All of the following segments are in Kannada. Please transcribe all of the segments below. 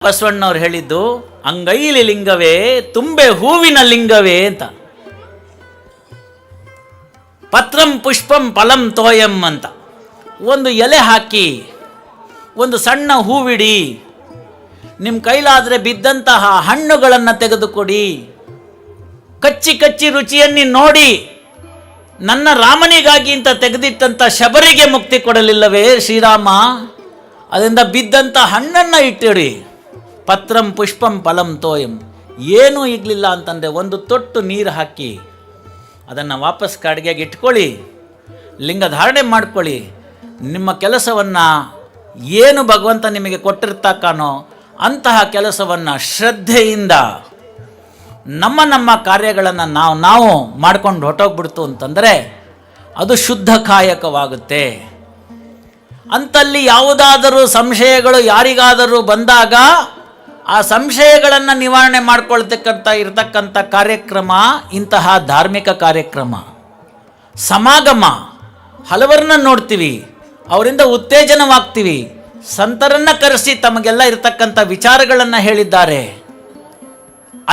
ಬಸವಣ್ಣವ್ರು ಹೇಳಿದ್ದು ಅಂಗೈಲಿ ಲಿಂಗವೇ ತುಂಬೆ ಹೂವಿನ ಲಿಂಗವೇ ಅಂತ. ಪತ್ರಂ ಪುಷ್ಪಂ ಫಲಂ ತೋಯಂ ಅಂತ. ಒಂದು ಎಲೆ ಹಾಕಿ ಒಂದು ಸಣ್ಣ ಹೂವಿಡಿ, ನಿಮ್ಮ ಕೈಲಾದರೆ ಬಿದ್ದಂತಹ ಹಣ್ಣುಗಳನ್ನು ತೆಗೆದುಕೊಡಿ, ಕಚ್ಚಿ ಕಚ್ಚಿ ರುಚಿಯನ್ನಿ ನೋಡಿ, ನನ್ನ ರಾಮನಿಗಾಗಿ ಅಂತ ತೆಗೆದಿಟ್ಟಂಥ ಶಬರಿಗೆ ಮುಕ್ತಿ ಕೊಡಲಿಲ್ಲವೇ ಶ್ರೀರಾಮ? ಅದರಿಂದ ಬಿದ್ದಂಥ ಹಣ್ಣನ್ನು ಇಟ್ಟಿಡಿ. ಪತ್ರಂ ಪುಷ್ಪಂ ಫಲಂ ತೋಯಂ. ಏನೂ ಇಗಲಿಲ್ಲ ಅಂತಂದರೆ ಒಂದು ತೊಟ್ಟು ನೀರು ಹಾಕಿ ಅದನ್ನು ವಾಪಸ್ ಕಾಡಿಗೆಗೆ ಇಟ್ಕೊಳ್ಳಿ, ಲಿಂಗ ಧಾರಣೆ ಮಾಡ್ಕೊಳ್ಳಿ. ನಿಮ್ಮ ಕೆಲಸವನ್ನು ಏನು ಭಗವಂತ ನಿಮಗೆ ಕೊಟ್ಟಿರ್ತಕ್ಕನೋ ಅಂತಹ ಕೆಲಸವನ್ನು ಶ್ರದ್ಧೆಯಿಂದ ನಮ್ಮ ಕಾರ್ಯಗಳನ್ನು ನಾವು ಮಾಡ್ಕೊಂಡು ಹೊಟ್ಟೋಗ್ಬಿಡ್ತು ಅಂತಂದರೆ ಅದು ಶುದ್ಧ ಕಾಯಕವಾಗುತ್ತೆ. ಅಂತಲ್ಲಿ ಯಾವುದಾದರೂ ಸಂಶಯಗಳು ಯಾರಿಗಾದರೂ ಬಂದಾಗ ಆ ಸಂಶಯಗಳನ್ನು ನಿವಾರಣೆ ಇರತಕ್ಕಂಥ ಕಾರ್ಯಕ್ರಮ ಇಂತಹ ಧಾರ್ಮಿಕ ಕಾರ್ಯಕ್ರಮ. ಸಮಾಗಮ, ಹಲವರನ್ನ ನೋಡ್ತೀವಿ, ಅವರಿಂದ ಉತ್ತೇಜನವಾಗ್ತೀವಿ. ಸಂತರನ್ನು ಕರೆಸಿ ತಮಗೆಲ್ಲ ಇರತಕ್ಕಂಥ ವಿಚಾರಗಳನ್ನು ಹೇಳಿದ್ದಾರೆ.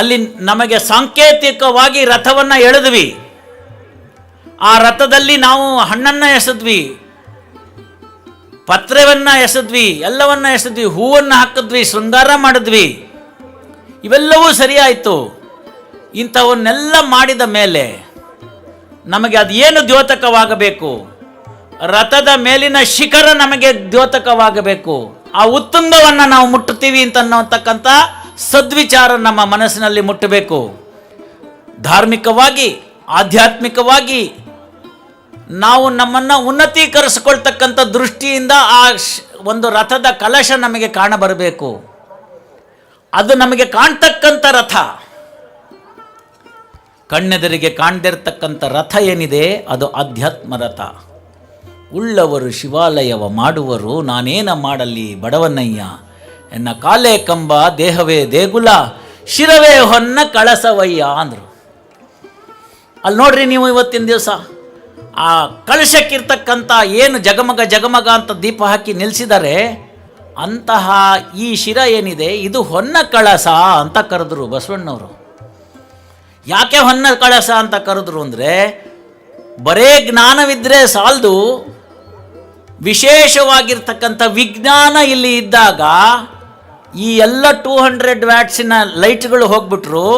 ಅಲ್ಲಿ ನಮಗೆ ಸಾಂಕೇತಿಕವಾಗಿ ರಥವನ್ನು ಎಳೆದ್ವಿ. ಆ ರಥದಲ್ಲಿ ನಾವು ಹಣ್ಣನ್ನು ಎಸೆದ್ವಿ, ಪತ್ರವನ್ನು ಎಸೆದ್ವಿ, ಎಲ್ಲವನ್ನ ಎಸೆದ್ವಿ, ಹೂವನ್ನು ಹಾಕಿದ್ವಿ, ಶೃಂಗಾರ ಮಾಡಿದ್ವಿ. ಇವೆಲ್ಲವೂ ಸರಿಯಾಯಿತು. ಇಂಥವನ್ನೆಲ್ಲ ಮಾಡಿದ ಮೇಲೆ ನಮಗೆ ಅದೇನು ದ್ಯೋತಕವಾಗಬೇಕು? ರಥದ ಮೇಲಿನ ಶಿಖರ ನಮಗೆ ದ್ಯೋತಕವಾಗಬೇಕು. ಆ ಉತ್ತುಂಗವನ್ನು ನಾವು ಮುಟ್ಟುತ್ತೀವಿ ಅಂತಕ್ಕಂಥ ಸದ್ವಿಚಾರ ನಮ್ಮ ಮನಸ್ಸಿನಲ್ಲಿ ಮುಟ್ಟಬೇಕು. ಧಾರ್ಮಿಕವಾಗಿ, ಆಧ್ಯಾತ್ಮಿಕವಾಗಿ ನಾವು ನಮ್ಮನ್ನು ಉನ್ನತೀಕರಿಸಿಕೊಳ್ತಕ್ಕಂಥ ದೃಷ್ಟಿಯಿಂದ ಆ ಒಂದು ರಥದ ಕಲಶ ನಮಗೆ ಕಾಣಬರಬೇಕು. ಅದು ನಮಗೆ ಕಾಣ್ತಕ್ಕಂಥ ರಥ. ಕಣ್ಣೆದರಿಗೆ ಕಾಣದಿರ್ತಕ್ಕಂಥ ರಥ ಏನಿದೆ ಅದು ಅಧ್ಯಾತ್ಮ ರಥ. ಉಳ್ಳವರು ಶಿವಾಲಯವ ಮಾಡುವರು, ನಾನೇನ ಮಾಡಲಿ ಬಡವನಯ್ಯ, ಎನ್ನ ಕಾಲೇ ಕಂಬ ದೇಹವೇ ದೇಗುಲ, ಶಿರವೇ ಹೊನ್ನ ಕಳಸವಯ್ಯ ಅಂದರು. ಅಲ್ಲಿ ನೋಡ್ರಿ ನೀವು ಇವತ್ತಿನ ದಿವಸ ಆ ಕಳಶಕ್ಕಿರ್ತಕ್ಕಂಥ ಏನು ಜಗಮಗ ಅಂತ ದೀಪ ಹಾಕಿ ನಿಲ್ಲಿಸಿದ್ದಾರೆ, ಅಂತಹ ಈ ಶಿರ ಏನಿದೆ ಇದು ಹೊನ್ನ ಕಳಸ ಅಂತ ಕರೆದ್ರು ಬಸವಣ್ಣವರು. ಯಾಕೆ ಹೊನ್ನ ಕಳಸ ಅಂತ ಕರೆದ್ರು ಅಂದರೆ, ಬರೇ ಜ್ಞಾನವಿದ್ದರೆ ಸಾಲದು, ವಿಶೇಷವಾಗಿರ್ತಕ್ಕಂಥ ವಿಜ್ಞಾನ ಇಲ್ಲಿ ಇದ್ದಾಗ ಈ ಎಲ್ಲ 200 ವ್ಯಾಟ್ಸಿನ ಲೈಟ್ಗಳು ಹೋಗ್ಬಿಟ್ರು.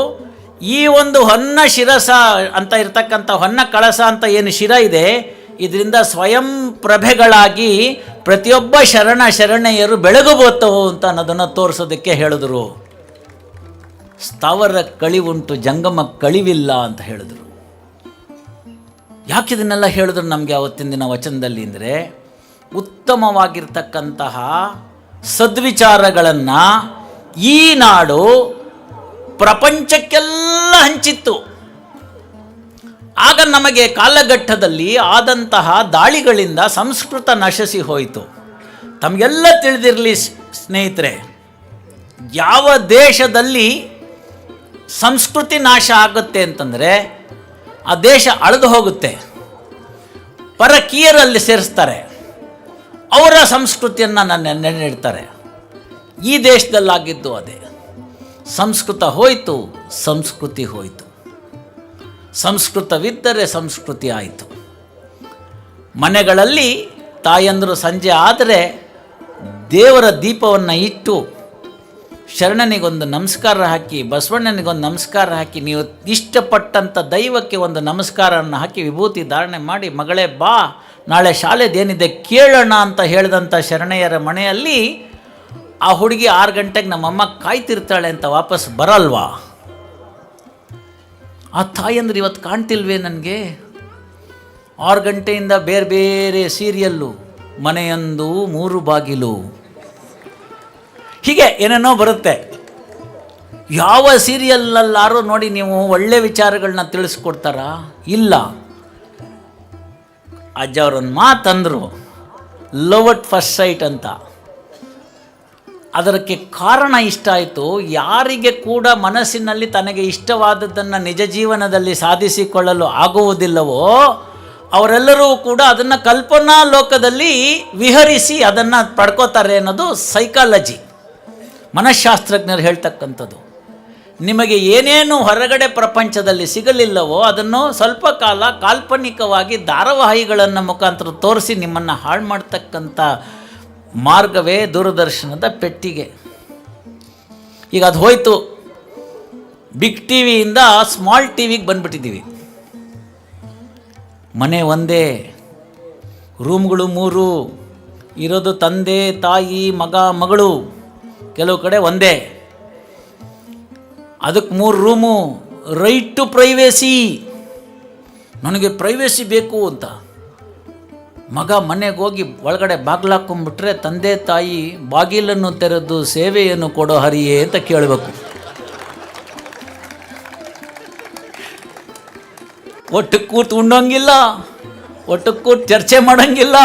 ಈ ಒಂದು ಹೊನ್ನ ಶಿರಸ ಅಂತ ಇರ್ತಕ್ಕಂಥ ಹೊನ್ನ ಕಳಸ ಅಂತ ಏನು ಶಿರ ಇದೆ, ಇದರಿಂದ ಸ್ವಯಂ ಪ್ರಭೆಗಳಾಗಿ ಪ್ರತಿಯೊಬ್ಬ ಶರಣೆಯರು ಬೆಳಗಬೋತವು ಅಂತ ಅನ್ನೋದನ್ನು ತೋರಿಸೋದಕ್ಕೆ ಹೇಳಿದ್ರು. ಸ್ಥಾವರ ಕಳಿವುಂಟು ಜಂಗಮ ಕಳಿವಿಲ್ಲ ಅಂತ ಹೇಳಿದ್ರು. ಯಾಕೆ ಇದನ್ನೆಲ್ಲ ಹೇಳಿದ್ರು ನಮಗೆ ಅವತ್ತಿನ ದಿನ ವಚನದಲ್ಲಿ ಅಂದರೆ, ಉತ್ತಮವಾಗಿರ್ತಕ್ಕಂತಹ ಸದ್ವಿಚಾರಗಳನ್ನು ಈ ನಾಡು ಪ್ರಪಂಚಕ್ಕೆಲ್ಲ ಹಂಚಿತ್ತು. ಆಗ ನಮಗೆ ಕಾಲಘಟ್ಟದಲ್ಲಿ ಆದಂತಹ ದಾಳಿಗಳಿಂದ ಸಂಸ್ಕೃತ ನಶಿಸಿ ಹೋಯಿತು. ತಮಗೆಲ್ಲ ತಿಳಿದಿರಲಿ ಸ್ನೇಹಿತರೆ, ಯಾವ ದೇಶದಲ್ಲಿ ಸಂಸ್ಕೃತಿ ನಾಶ ಆಗುತ್ತೆ ಅಂತಂದರೆ ಆ ದೇಶ ಅಳೆದು ಹೋಗುತ್ತೆ. ಪರಕೀಯರಲ್ಲಿ ಸೇರಿಸ್ತಾರೆ, ಅವರ ಸಂಸ್ಕೃತಿಯನ್ನು ನೆನೆಡ್ತಾರೆ. ಈ ದೇಶದಲ್ಲಾಗಿದ್ದು ಅದೇ. ಸಂಸ್ಕೃತ ಹೋಯಿತು, ಸಂಸ್ಕೃತಿ ಹೋಯಿತು. ಸಂಸ್ಕೃತವಿದ್ದರೆ ಸಂಸ್ಕೃತಿ ಆಯಿತು. ಮನೆಗಳಲ್ಲಿ ತಾಯಂದರು ಸಂಜೆ ಆದರೆ ದೇವರ ದೀಪವನ್ನು ಇಟ್ಟು ಶರಣನಿಗೊಂದು ನಮಸ್ಕಾರ ಹಾಕಿ, ಬಸವಣ್ಣನಿಗೊಂದು ನಮಸ್ಕಾರ ಹಾಕಿ, ನೀವು ಇಷ್ಟಪಟ್ಟಂಥ ದೈವಕ್ಕೆ ಒಂದು ನಮಸ್ಕಾರವನ್ನು ಹಾಕಿ ವಿಭೂತಿ ಧಾರಣೆ ಮಾಡಿ, ಮಗಳೇ ಬಾ ನಾಳೆ ಶಾಲೆದೇನಿದೆ ಕೇಳೋಣ ಅಂತ ಹೇಳಿದಂಥ ಶರಣೆಯರ ಮನೆಯಲ್ಲಿ ಆ ಹುಡುಗಿ 6 ಗಂಟೆಗೆ ನಮ್ಮಮ್ಮ ಕಾಯ್ತಿರ್ತಾಳೆ ಅಂತ ವಾಪಸ್ ಬರಲ್ವಾ? ಆ ತಾಯಂದ್ರೆ ಇವತ್ತು ಕಾಣ್ತಿಲ್ವೇ ನನಗೆ? 6 ಗಂಟೆಯಿಂದ ಬೇರೆ ಬೇರೆ ಸೀರಿಯಲ್ಲು, ಮನೆಯೊಂದು 3 ಬಾಗಿಲು, ಹೀಗೆ ಏನೇನೋ ಬರುತ್ತೆ. ಯಾವ ಸೀರಿಯಲ್ಲಾರು ನೋಡಿ ನೀವು ಒಳ್ಳೆ ವಿಚಾರಗಳನ್ನ ತಿಳಿಸ್ಕೊಡ್ತಾರಾ? ಇಲ್ಲ. ಅಜ್ಜ ಅವರೊಂದು ಮಾತಂದರು, ಲವ್ ಅಟ್ ಫಸ್ಟ್ ಸೈಟ್ ಅಂತ. ಅದಕ್ಕೆ ಕಾರಣ ಇಷ್ಟ ಆಯಿತು. ಯಾರಿಗೆ ಕೂಡ ಮನಸ್ಸಿನಲ್ಲಿ ತನಗೆ ಇಷ್ಟವಾದದ್ದನ್ನು ನಿಜ ಜೀವನದಲ್ಲಿ ಸಾಧಿಸಿಕೊಳ್ಳಲು ಆಗುವುದಿಲ್ಲವೋ ಅವರೆಲ್ಲರೂ ಕೂಡ ಅದನ್ನು ಕಲ್ಪನಾ ಲೋಕದಲ್ಲಿ ವಿಹರಿಸಿ ಅದನ್ನು ಪಡ್ಕೋತಾರೆ ಅನ್ನೋದು ಸೈಕಾಲಜಿ. ಮನಃಶಾಸ್ತ್ರಜ್ಞರು ಹೇಳ್ತಕ್ಕಂಥದ್ದು. ನಿಮಗೆ ಏನೇನು ಹೊರಗಡೆ ಪ್ರಪಂಚದಲ್ಲಿ ಸಿಗಲಿಲ್ಲವೋ ಅದನ್ನು ಸ್ವಲ್ಪ ಕಾಲ ಕಾಲ್ಪನಿಕವಾಗಿ ಧಾರಾವಾಹಿಗಳನ್ನು ಮುಖಾಂತರ ತೋರಿಸಿ ನಿಮ್ಮನ್ನು ಹಾಳು ಮಾಡ್ತಕ್ಕಂಥ ಮಾರ್ಗವೇ ದೂರದರ್ಶನದ ಪೆಟ್ಟಿಗೆ. ಈಗ ಅದು ಹೋಯಿತು, ಬಿಗ್ ಟಿ ವಿಯಿಂದ ಸ್ಮಾಲ್ ಟಿ ವಿಗೆ ಬಂದುಬಿಟ್ಟಿದ್ದೀವಿ. ಮನೆ ಒಂದೇ, ರೂಮ್ಗಳು 3, ಇರೋದು ತಂದೆ ತಾಯಿ ಮಗ ಮಗಳು, ಕೆಲವು ಕಡೆ ಒಂದೇ, ಅದಕ್ಕೆ 3 ರೂಮು. ರೈಟ್ ಟು ಪ್ರೈವೇಸಿ, ನನಗೆ ಪ್ರೈವೇಸಿ ಬೇಕು ಅಂತ ಮಗ ಮನೆಗೆ ಹೋಗಿ ಒಳಗಡೆ ಬಾಗಿಲಾಕೊಂಡ್ಬಿಟ್ರೆ ತಂದೆ ತಾಯಿ ಬಾಗಿಲನ್ನು ತೆರೆದು ಸೇವೆಯನ್ನು ಕೊಡೋ ಹರಿಯೇ ಅಂತ ಕೇಳಬೇಕು. ಒಟ್ಟು ಕೂತು ಉಣ್ಣೋಂಗಿಲ್ಲ, ಒಟ್ಟು ಕೂತು ಚರ್ಚೆ ಮಾಡೋಂಗಿಲ್ಲ.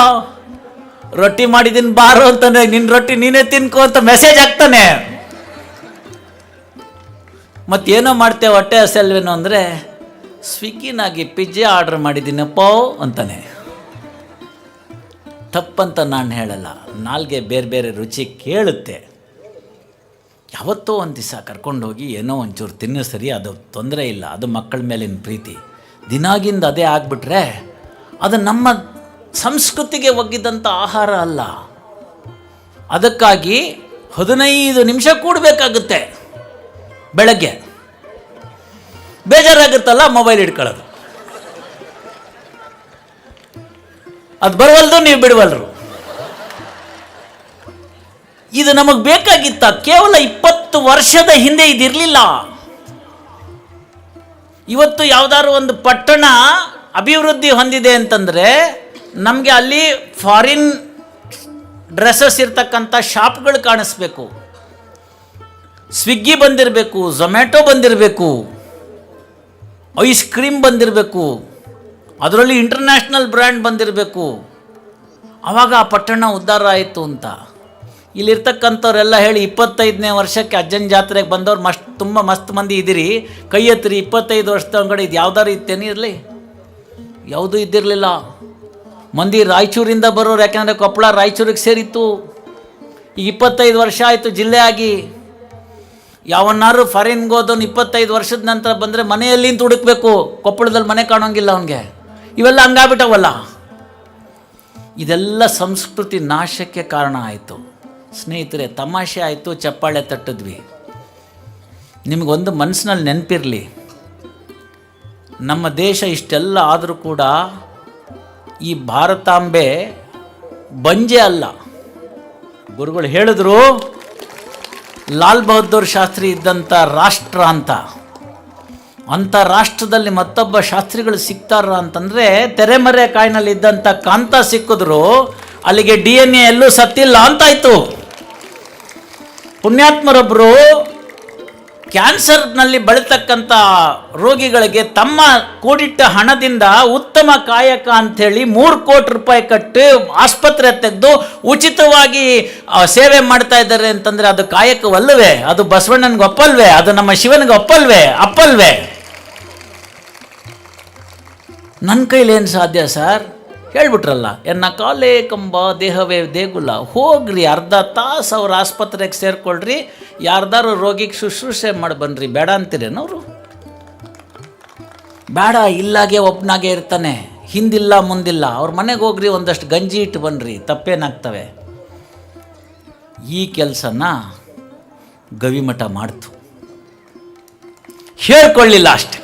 ರೊಟ್ಟಿ ಮಾಡಿದ್ದೀನಿ ಬಾರೋ ಅಂತಾನೆ, ನಿನ್ನ ರೊಟ್ಟಿ ನೀನೇ ತಿನ್ಕೋ ಅಂತ ಮೆಸೇಜ್ ಆಗ್ತಾನೆ. ಮತ್ತೇನೋ ಮಾಡ್ತೇವೆ ಹೊಟ್ಟೆ ಹಸಲ್ವೇನೋ ಅಂದರೆ ಸ್ವಿಗ್ಗಿನಾಗಿ ಪಿಜ್ಜಾ ಆರ್ಡ್ರ್ ಮಾಡಿದ್ದೀನಪ್ಪ ಅಂತಾನೆ. ತಪ್ಪಂತ ನಾನು ಹೇಳಲ್ಲ, ನಾಲ್ಗೆ ಬೇರೆ ಬೇರೆ ರುಚಿ ಕೇಳುತ್ತೆ. ಯಾವತ್ತೋ ಒಂದು ದಿವಸ ಕರ್ಕೊಂಡೋಗಿ ಏನೋ ಒಂಚೂರು ತಿನ್ನು ಸರಿ, ಅದು ತೊಂದರೆ ಇಲ್ಲ, ಅದು ಮಕ್ಕಳ ಮೇಲಿನ ಪ್ರೀತಿ. ದಿನಾಗಿಂದ ಅದೇ ಆಗಿಬಿಟ್ರೆ ಅದು ನಮ್ಮ ಸಂಸ್ಕೃತಿಗೆ ಒಗ್ಗಿದಂಥ ಆಹಾರ ಅಲ್ಲ. ಅದಕ್ಕಾಗಿ 15 ನಿಮಿಷ ಕೂಡಬೇಕಾಗುತ್ತೆ. ಬೆಳಗ್ಗೆ ಬೇಜಾರಾಗುತ್ತಲ್ಲ, ಮೊಬೈಲ್ ಇಟ್ಕೊಳ್ಳೋದು. ಅದು ಬರವಲ್ದು, ನೀವು ಬಿಡವಲ್ರು. ಇದು ನಮಗೆ ಬೇಕಾಗಿತ್ತ? ಕೇವಲ 20 ವರ್ಷದ ಹಿಂದೆ ಇದಿರಲಿಲ್ಲ. ಇವತ್ತು ಯಾವುದಾದ್ರು ಒಂದು ಪಟ್ಟಣ ಅಭಿವೃದ್ಧಿ ಹೊಂದಿದೆ ಅಂತಂದರೆ ನಮಗೆ ಅಲ್ಲಿ ಫಾರಿನ್ ಡ್ರೆಸ್ಸಸ್ ಇರ್ತಕ್ಕಂಥ ಶಾಪ್ಗಳು ಕಾಣಿಸ್ಬೇಕು, ಸ್ವಿಗ್ಗಿ ಬಂದಿರಬೇಕು, ಝೊಮ್ಯಾಟೊ ಬಂದಿರಬೇಕು, ಐಸ್ ಕ್ರೀಮ್ ಬಂದಿರಬೇಕು, ಅದರಲ್ಲಿ ಇಂಟರ್ನ್ಯಾಷನಲ್ ಬ್ರ್ಯಾಂಡ್ ಬಂದಿರಬೇಕು. ಆವಾಗ ಆ ಪಟ್ಟಣ ಉದ್ಧಾರ ಆಯಿತು ಅಂತ ಇಲ್ಲಿರ್ತಕ್ಕಂಥವ್ರೆಲ್ಲ ಹೇಳಿ 25ನೇ ವರ್ಷಕ್ಕೆ ಅಜ್ಜನ ಜಾತ್ರೆಗೆ ಬಂದವ್ರು ತುಂಬ ಮಸ್ತ್ ಮಂದಿ ಇದ್ದೀರಿ, ಕೈ ಎತ್ತಿರಿ. 25 ವರ್ಷದ ಒಳಗಡೆ ಇದು ಯಾವ್ದಾರು ಇತ್ತೇನೆ ಇರಲಿ? ಯಾವುದೂ ಇದ್ದಿರಲಿಲ್ಲ. ಮಂದಿ ರಾಯಚೂರಿಂದ ಬರೋರು, ಯಾಕೆಂದರೆ ಕೊಪ್ಪಳ ರಾಯಚೂರಿಗೆ ಸೇರಿತ್ತು. ಈಗ 25 ವರ್ಷ ಆಯಿತು ಜಿಲ್ಲೆ ಆಗಿ. ಯಾವನ್ನಾರು ಫಾರಿನ್ಗೆ ಹೋದವನು 25 ವರ್ಷದ ನಂತರ ಬಂದರೆ ಮನೆಯಲ್ಲಿಂದ ಹುಡುಕ್ಬೇಕು, ಕೊಪ್ಪಳದಲ್ಲಿ ಮನೆ ಕಾಣೋಂಗಿಲ್ಲ ಅವನಿಗೆ. ಇವೆಲ್ಲ ಹಂಗಾಗ್ಬಿಟ್ಟವಲ್ಲ. ಇದೆಲ್ಲ ಸಂಸ್ಕೃತಿ ನಾಶಕ್ಕೆ ಕಾರಣ ಆಯಿತು. ಸ್ನೇಹಿತರೆ, ತಮಾಷೆ ಆಯಿತು, ಚಪ್ಪಾಳೆ ತಟ್ಟಿದ್ವಿ. ನಿಮಗೊಂದು ಮನಸ್ಸಿನಲ್ಲಿ ನೆನಪಿರಲಿ, ನಮ್ಮ ದೇಶ ಇಷ್ಟೆಲ್ಲ ಆದರೂ ಕೂಡ ಈ ಭಾರತಾಂಬೆ ಬಂಜೆ ಅಲ್ಲ. ಗುರುಗಳು ಹೇಳಿದ್ರು, ಲಾಲ್ ಬಹದ್ದೂರ್ ಶಾಸ್ತ್ರಿ ಇದ್ದಂಥ ರಾಷ್ಟ್ರ ಅಂತ. ಅಂಥ ರಾಷ್ಟ್ರದಲ್ಲಿ ಮತ್ತೊಬ್ಬ ಶಾಸ್ತ್ರಿಗಳು ಸಿಗ್ತಾರ ಅಂತಂದರೆ ತೆರೆಮರೆ ಕಾಯಿನಲ್ಲಿ ಇದ್ದಂಥ ಕಾಂತ ಸಿಕ್ಕಿದ್ರು ಅಲ್ಲಿಗೆ DNA ಎಲ್ಲೂ ಸತ್ತಿಲ್ಲ ಅಂತಾಯಿತು. ಪುಣ್ಯಾತ್ಮರೊಬ್ಬರು ಕ್ಯಾನ್ಸರ್ನಲ್ಲಿ ಬಳತಕ್ಕಂಥ ರೋಗಿಗಳಿಗೆ ತಮ್ಮ ಕೂಡಿಟ್ಟ ಹಣದಿಂದ ಉತ್ತಮ ಕಾಯಕ ಅಂಥೇಳಿ 3 ಕೋಟಿ ರೂಪಾಯಿ ಕಟ್ಟಿ ಆಸ್ಪತ್ರೆ ತೆಗೆದು ಉಚಿತವಾಗಿ ಸೇವೆ ಮಾಡ್ತಾ ಇದ್ದಾರೆ ಅಂತಂದರೆ ಅದು ಕಾಯಕವಲ್ಲವೇ? ಅದು ಬಸವಣ್ಣನಿಗೆ ಒಪ್ಪಲ್ವೇ? ಅದು ನಮ್ಮ ಶಿವನಿಗೆ ಅಪ್ಪಲ್ವೇ? ನನ್ನ ಕೈಲೇನು ಸಾಧ್ಯ ಸರ್? ಹೇಳ್ಬಿಟ್ರಲ್ಲ, ಎನ್ನ ಕಾಲೇ ಕಂಬ ದೇಹವೇ ದೇಗುಲ. ಹೋಗ್ರಿ, ಅರ್ಧ ತಾಸು ಅವ್ರ ಆಸ್ಪತ್ರೆಗೆ ಸೇರ್ಕೊಳ್ರಿ, ಯಾರ್ದಾರು ರೋಗಿಗೆ ಶುಶ್ರೂಷೆ ಮಾಡಿ ಬನ್ನಿರಿ. ಬೇಡ ಅಂತೀರೇನವರು? ಬೇಡ, ಇಲ್ಲಾಗೆ ಒಬ್ಬನಾಗೆ ಇರ್ತಾನೆ, ಹಿಂದಿಲ್ಲ ಮುಂದಿಲ್ಲ. ಅವ್ರ ಮನೆಗೆ ಹೋಗ್ರಿ, ಒಂದಷ್ಟು ಗಂಜಿ ಇಟ್ಟು ಬನ್ನಿರಿ, ತಪ್ಪೇನಾಗ್ತವೆ? ಈ ಕೆಲಸನ ಗವಿಮಠ ಮಾಡ್ತು, ಹೇಳ್ಕೊಳ್ಳಿಲ್ಲ ಅಷ್ಟೆ.